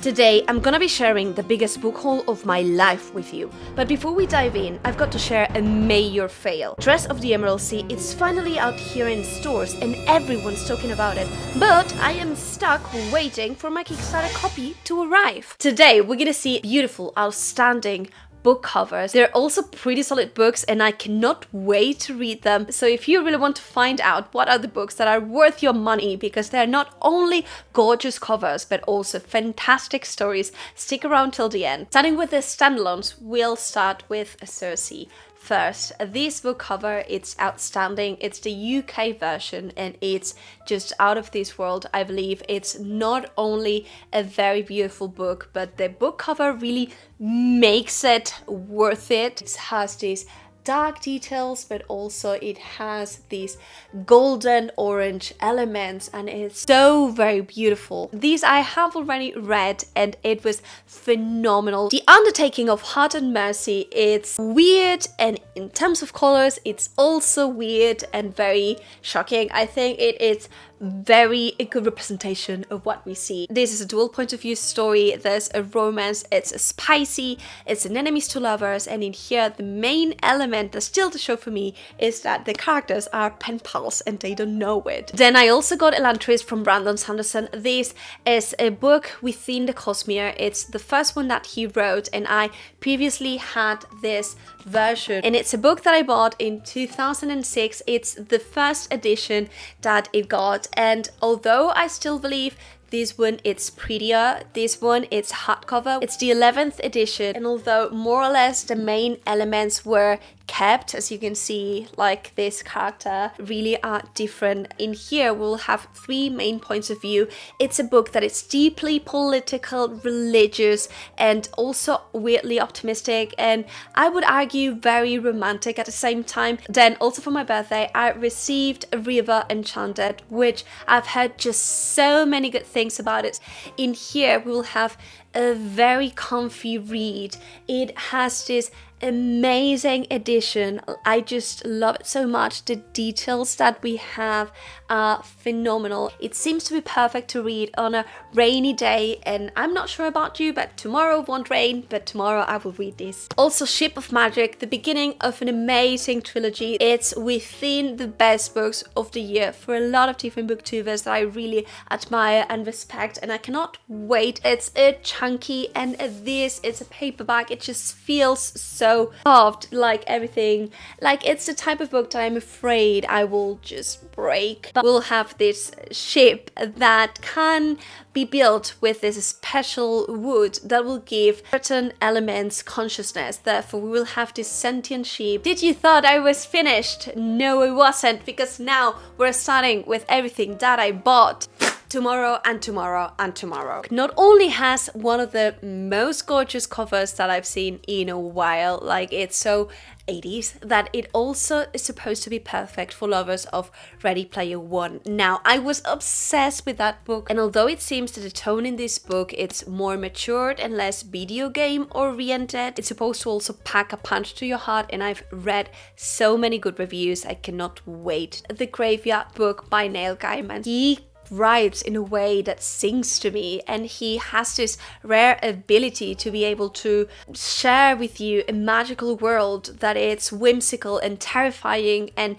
Today, I'm gonna be sharing the biggest book haul of my life with you. But before we dive in, I've got to share a major fail. Dress of the Emerald Sea, it's finally out here in stores and everyone's talking about it. But I am stuck waiting for my Kickstarter copy to arrive. Today, we're gonna see beautiful, outstanding book covers. They're also pretty solid books and I cannot wait to read them. So if you really want to find out what are the books that are worth your money, because they're not only gorgeous covers but also fantastic stories, stick around till the end. Starting with the standalones, we'll start with Circe. First, this book cover, it's outstanding. It's the UK version and it's just out of this world. I believe it's not only a very beautiful book, but the book cover really makes it worth it. It has these dark details, but also it has these golden orange elements and it's so very beautiful. These I have already read and it was phenomenal. The Undertaking of Heart and Mercy, it's weird, and in terms of colors it's also weird and very shocking. I think it is very a good representation of what we see. This is a dual point of view story. There's a romance, it's spicy, it's an enemies to lovers, and in here the main element that's still the show for me is that the characters are pen pals and they don't know it. Then I also got Elantris from Brandon Sanderson. This is a book within the Cosmere. It's the first one that he wrote and I previously had this version, and it's a book that I bought in 2006. It's the first edition that it got, and although I still believe this one it's prettier, this one it's hardcover, it's the 11th edition, and although more or less the main elements were kept, as you can see, like this character really are different. In here we'll have three main points of view. It's a book that is deeply political, religious, and also weirdly optimistic, and I would argue very romantic at the same time. Then also for my birthday I received River Enchanted, which I've heard just so many good things about it. In here we will have a very comfy read. It has this amazing edition. I just love it so much. The details that we have are phenomenal. It seems to be perfect to read on a rainy day, and I'm not sure about you, but tomorrow won't rain, but tomorrow I will read this. Also, Ship of Magic, the beginning of an amazing trilogy. It's within the best books of the year for a lot of different booktubers that I really admire and respect, and I cannot wait. It's a chunky, and this is a paperback. It just feels so soft, like everything. Like it's the type of book that I'm afraid I will just break. But we'll have this ship that can be built with this special wood that will give certain elements consciousness. Therefore, we will have this sentient ship. Did you thought I was finished? No, I wasn't, because now we're starting with everything that I bought. Tomorrow and tomorrow and tomorrow. Not only has one of the most gorgeous covers that I've seen in a while, like it's so 80s, that it also is supposed to be perfect for lovers of Ready Player One. Now, I was obsessed with that book, and although it seems that the tone in this book it's more matured and less video game oriented, it's supposed to also pack a punch to your heart, and I've read so many good reviews. I cannot wait. The Graveyard book by Neil Gaiman. He writes in a way that sings to me, and he has this rare ability to be able to share with you a magical world that it's whimsical and terrifying and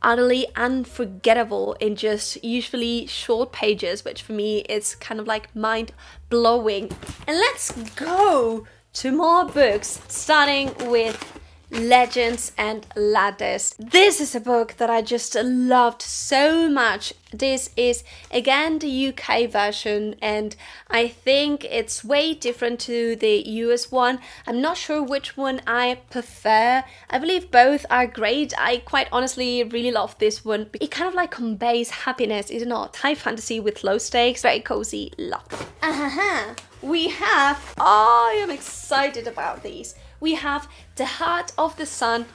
utterly unforgettable in just usually short pages, which for me is kind of like mind-blowing. And let's go to more books, starting with Legends and Ladders. This is a book that I just loved so much. This is again the UK version, and I think it's way different to the US one. I'm not sure which one I prefer. I believe both are great. I quite honestly really love this one. It kind of like conveys happiness, is it not? High fantasy with low stakes, very cozy, love. We have, I am excited about these. We have The Heart of the Sun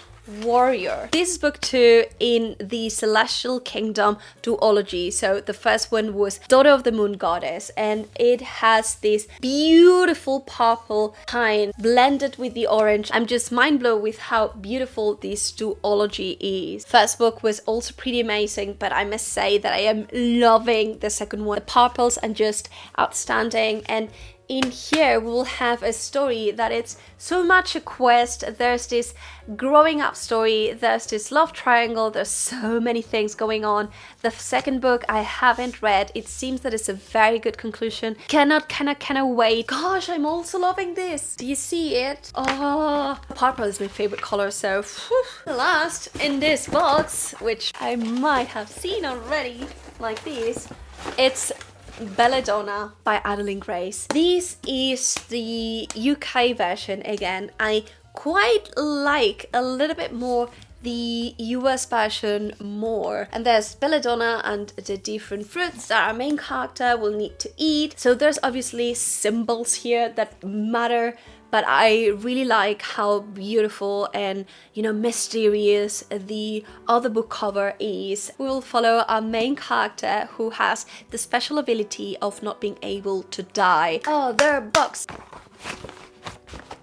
Warrior. This is book 2 in the Celestial Kingdom duology. So the first one was Daughter of the Moon Goddess, and it has this beautiful purple pine blended with the orange. I'm just mind blown with how beautiful this duology is. First book was also pretty amazing, but I must say that I am loving the second one. The purples are just outstanding, and in here we'll have a story that it's so much a quest. There's this growing up story, there's this love triangle, there's so many things going on. The second book I haven't read. It seems that it's a very good conclusion. Cannot wait. Gosh, I'm also loving this. Do you see it? Oh, purple is my favorite color, so whew. Last in this box, which I might have seen already, like this, it's Belladonna by Adeline Grace. This is the UK version again. I quite like a little bit more the US version more. And there's Belladonna and the different fruits that our main character will need to eat. So there's obviously symbols here that matter, but I really like how beautiful and, you know, mysterious the other book cover is. We will follow our main character who has the special ability of not being able to die. Oh, their books.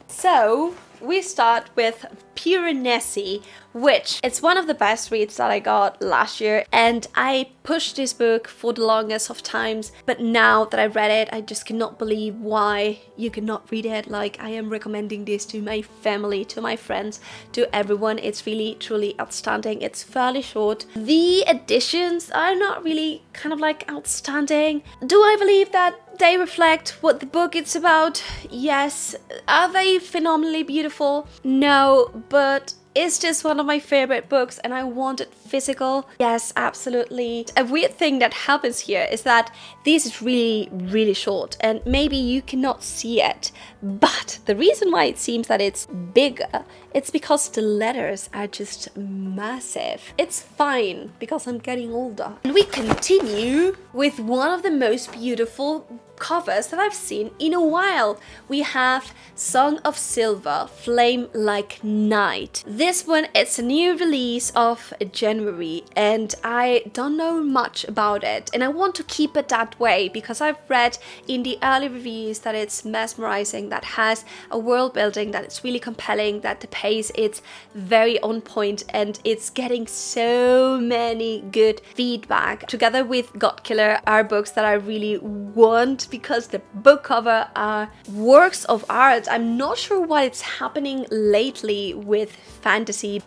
So we start with Piranesi, which it's one of the best reads that I got last year, and I pushed this book for the longest of times, but now that I read it, I just cannot believe why you cannot read it. Like, I am recommending this to my family, to my friends, to everyone. It's really truly outstanding. It's fairly short. The additions are not really kind of like outstanding. Do I believe that they reflect what the book is about? Yes. Are they phenomenally beautiful? No, but is this one of my favorite books and I want it physical? Yes, absolutely. A weird thing that happens here is that this is really short and maybe you cannot see it, but the reason why it seems that it's bigger, it's because the letters are just massive. It's fine because I'm getting older. And we continue with one of the most beautiful covers that I've seen in a while. We have Song of Silver, Flame Like Night. This one, it's a new release of January and I don't know much about it, and I want to keep it that way because I've read in the early reviews that it's mesmerizing, that has a world building, that it's really compelling, that the pace it's very on point, and it's getting so many good feedback. Together with God Killer are books that I really want because the book cover are works of art. I'm not sure what is happening lately with fantasy.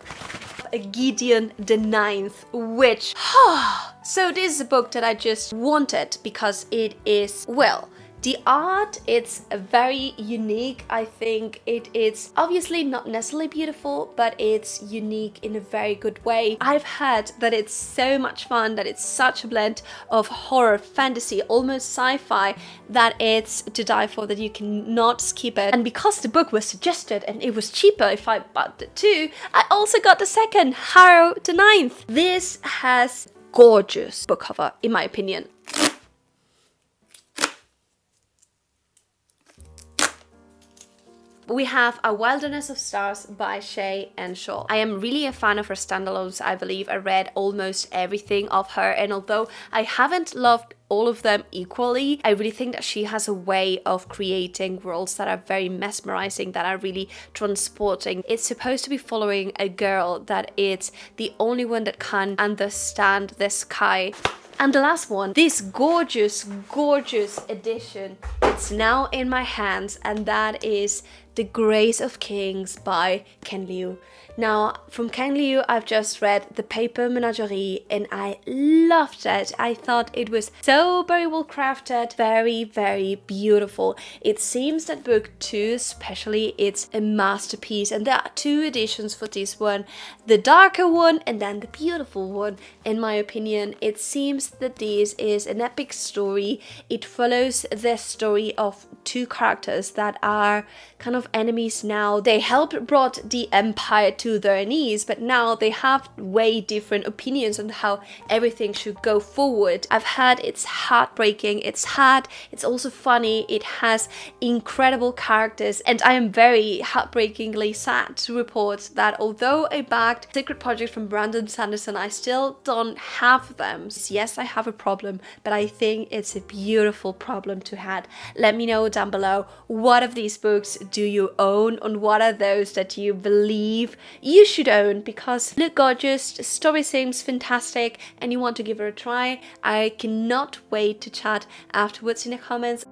Gideon the Ninth, which so this is a book that I just wanted because it is, well, the art, it's very unique. I think it is obviously not necessarily beautiful, but it's unique in a very good way. I've heard that it's so much fun, that it's such a blend of horror, fantasy, almost sci-fi, that it's to die for, that you cannot skip it. And because the book was suggested and it was cheaper if I bought the two, I also got the second, Harrow the Ninth. This has gorgeous book cover, in my opinion. We have A Wilderness of Stars by Shay and Shaw. I am really a fan of her standalones. I believe I read almost everything of her, and although I haven't loved all of them equally, I really think that she has a way of creating worlds that are very mesmerizing, that are really transporting. It's supposed to be following a girl that is the only one that can understand the sky. And the last one, this gorgeous edition, it's now in my hands, and that is The Grace of Kings by Ken Liu. Now, from Ken Liu, I've just read The Paper Menagerie and I loved it. I thought it was so very well crafted, very beautiful. It seems that book 2 especially, it's a masterpiece, and there are 2 editions for this one. The darker one and then the beautiful one. In my opinion, it seems that this is an epic story. It follows the story of 2 characters that are kind of enemies now. They helped brought the empire to their knees, but now they have way different opinions on how everything should go forward. I've heard it's heartbreaking, it's hard, it's also funny, it has incredible characters, and I am very heartbreakingly sad to report that although I backed Secret Project from Brandon Sanderson, I still don't have them. Yes, I have a problem, but I think it's a beautiful problem to have. Let me know down below, what of these books do you own, and what are those that you believe you should own because look gorgeous, the story seems fantastic, and you want to give it a try. I cannot wait to chat afterwards in the comments.